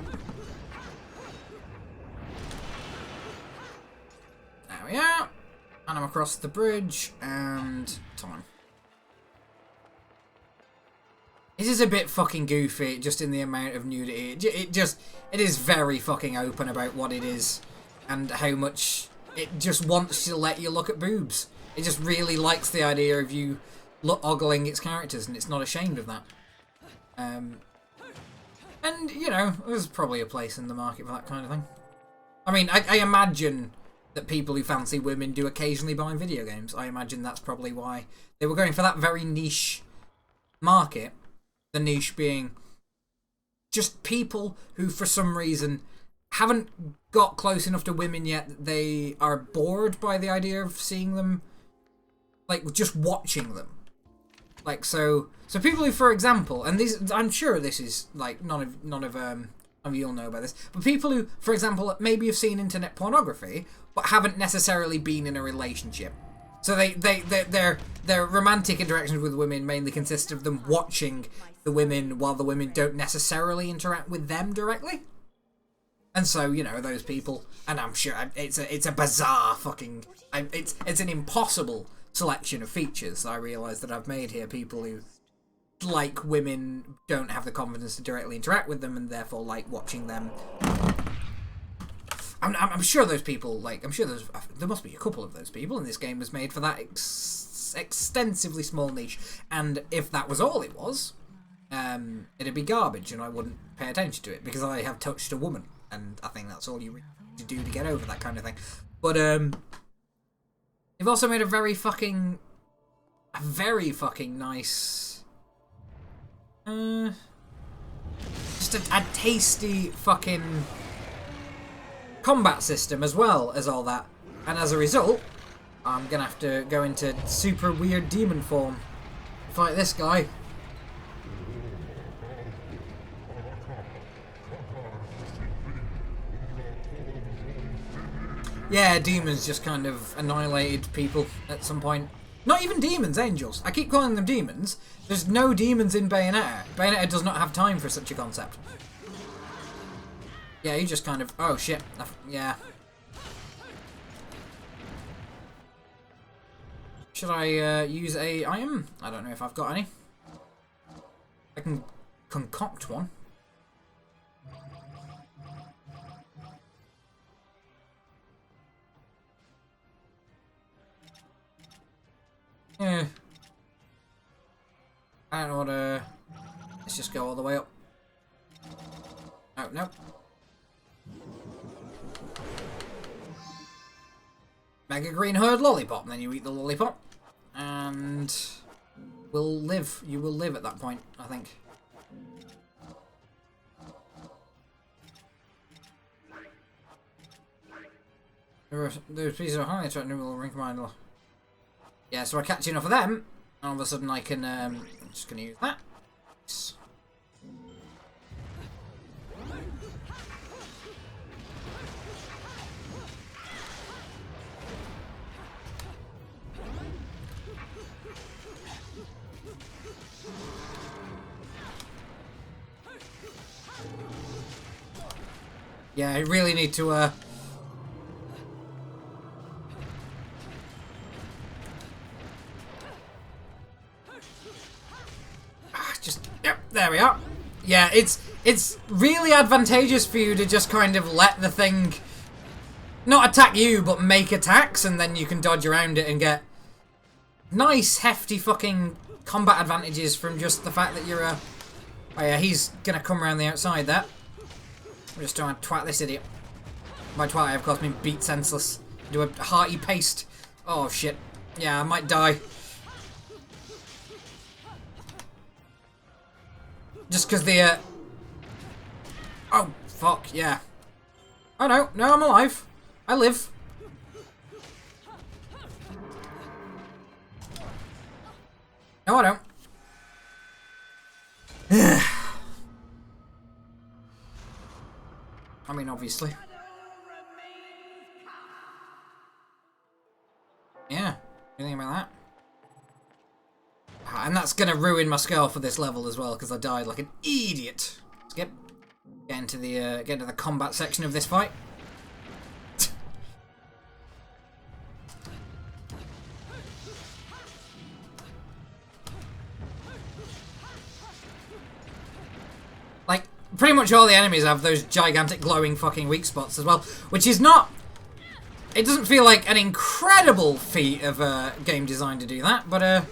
There we are. And I'm across the bridge, and time. This is a bit fucking goofy, just in the amount of nudity. It is very fucking open about what it is, and how much it just wants to let you look at boobs. It just really likes the idea of you ogling its characters, and it's not ashamed of that. And, you know, there's probably a place in the market for that kind of thing. I mean, I imagine that people who fancy women do occasionally buy video games. I imagine that's probably why they were going for that very niche market. The niche being just people who, for some reason, haven't got close enough to women yet that they are bored by the idea of seeing them, like, just watching them. Like, so people who, for example, and these, I'm sure this is, like, none of you'll know about this, but people who, for example, maybe have seen internet pornography, but haven't necessarily been in a relationship. So their romantic interactions with women mainly consist of them watching the women while the women don't necessarily interact with them directly. And so, you know, those people, and I'm sure it's a bizarre fucking, it's an impossible selection of features that I realise that I've made here. People who like women don't have the confidence to directly interact with them and therefore like watching them. I'm sure those people, like, I'm sure there must be a couple of those people, and this game was made for that extensively small niche. And if that was all it was, it'd be garbage and I wouldn't pay attention to it because I have touched a woman, and I think that's all you need to do to get over that kind of thing. But they've also made a very fucking nice, just a tasty fucking combat system as well as all that. And as a result, I'm gonna have to go into super weird demon form to fight this guy. Yeah, demons just kind of annihilated people at some point. Not even demons, angels. I keep calling them demons. There's no demons in Bayonetta. Bayonetta does not have time for such a concept. Yeah, you just kind of... Oh, shit. Yeah. Should I use a item? I don't know if I've got any. I can concoct one. Yeah. I don't know what to... Let's just go all the way up. Oh, no. Mega green herd lollipop, and then you eat the lollipop. And... we'll live. You will live at that point, I think. Those pieces are highly attractive will ring mind. Yeah, so I catch enough of them, and all of a sudden I can, I'm just going to use that. Yeah, I really need to, there we are. Yeah, it's really advantageous for you to just kind of let the thing not attack you, but make attacks, and then you can dodge around it and get nice, hefty fucking combat advantages from just the fact that you're a... Oh yeah, he's gonna come around the outside there. I'm just trying to twat this idiot. By twat, I of course mean beat senseless. Do a hearty paste. Oh shit. Yeah, I might die. Just because the, Oh, fuck, yeah. Oh, no. No, I'm alive. I live. No, I don't. I mean, obviously. Yeah. Anything about that? And that's gonna ruin my score for this level as well, because I died like an idiot. Skip. Get into the combat section of this fight. Like, pretty much all the enemies have those gigantic glowing fucking weak spots as well, which is not... It doesn't feel like an incredible feat of game design to do that, but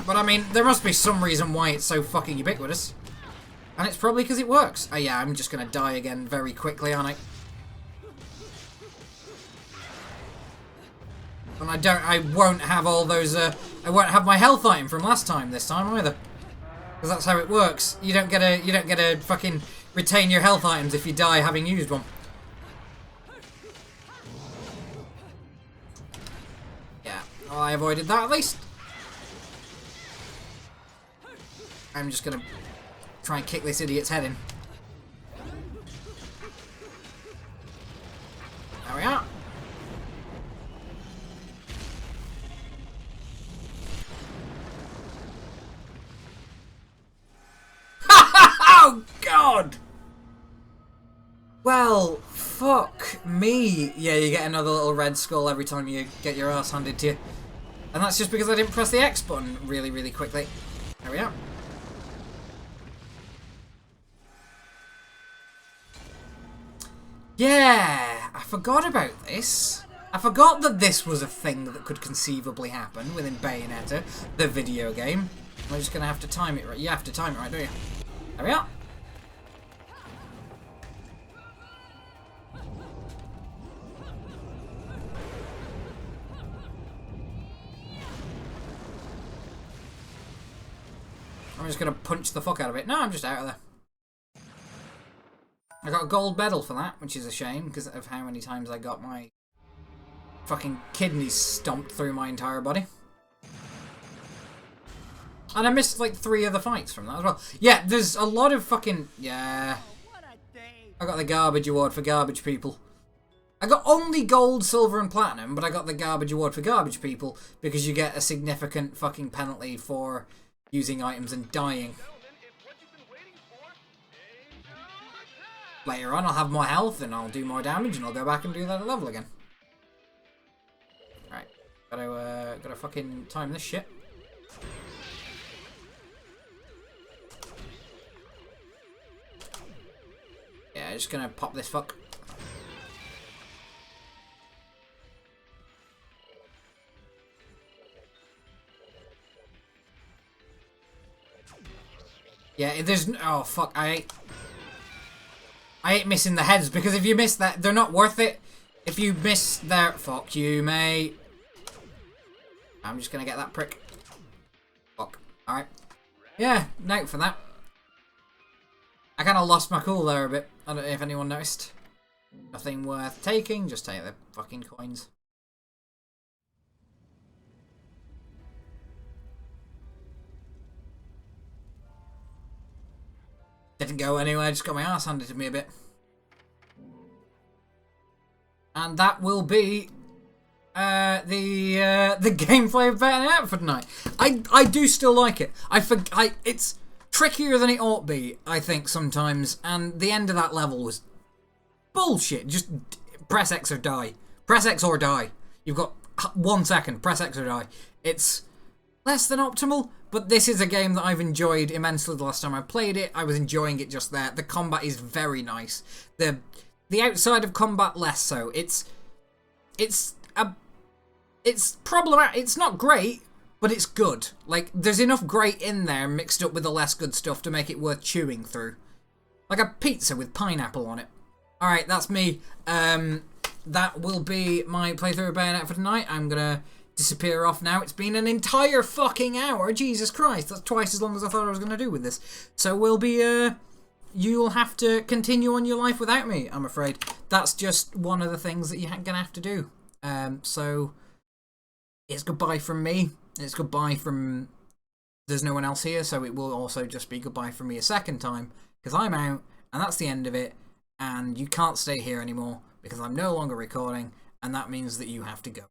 But I mean, there must be some reason why it's so fucking ubiquitous. And it's probably because it works. Oh yeah, I'm just gonna die again very quickly, aren't I? And I won't have all those, I won't have my health item from last time this time either. Because that's how it works. You don't get to fucking retain your health items if you die having used one. Well, I avoided that at least. I'm just gonna try and kick this idiot's head in. There we are. Oh, God! Well, fuck me. Yeah, you get another little red skull every time you get your ass handed to you. And that's just because I didn't press the X button really, really quickly. There we are. Yeah, I forgot about this. I forgot that this was a thing that could conceivably happen within Bayonetta, the video game. I'm just going to have to time it right. You have to time it right, don't you? There we are. I'm just going to punch the fuck out of it. No, I'm just out of there. I got a gold medal for that, which is a shame because of how many times I got my fucking kidneys stomped through my entire body. And I missed like 3 other fights from that as well. Yeah, there's a lot of fucking... Yeah. I got the garbage award for garbage people. I got only gold, silver and platinum, but I got the garbage award for garbage people because you get a significant fucking penalty for using items and dying. Later on, I'll have more health and I'll do more damage and I'll go back and do that level again. Right, gotta fucking time this shit. Yeah, just gonna pop this fuck. Yeah, there's... Oh, fuck, I hate missing the heads, because if you miss that, they're not worth it. If you miss their... Fuck you, mate. I'm just gonna get that prick. Fuck. Alright. Yeah, note for that. I kind of lost my cool there a bit. I don't know if anyone noticed. Nothing worth taking, just take the fucking coins. Didn't go anywhere, just got my ass handed to me a bit. And that will be the gameplay of Bayonetta for tonight. I do still like it. It's trickier than it ought to be, I think, sometimes. And the end of that level was bullshit. Just press X or die. Press X or die. You've got 1 second. Press X or die. It's less than optimal, but this is a game that I've enjoyed immensely the last time I played it. I was enjoying it just there. The combat is very nice. The outside of combat, less so. It's problematic. It's not great, but it's good. Like, there's enough great in there mixed up with the less good stuff to make it worth chewing through. Like a pizza with pineapple on it. Alright, that's me. That will be my playthrough of Bayonetta for tonight. I'm gonna disappear off now. It's been an entire fucking hour. Jesus Christ, that's twice as long as I thought I was gonna do with this. So we'll be, you'll have to continue on your life without me, I'm afraid. That's just one of the things that you're gonna have to do. So it's goodbye from me. It's goodbye from... There's no one else here, so it will also just be goodbye from me a second time, because I'm out, and that's the end of it, and you can't stay here anymore, because I'm no longer recording, and that means that you have to go.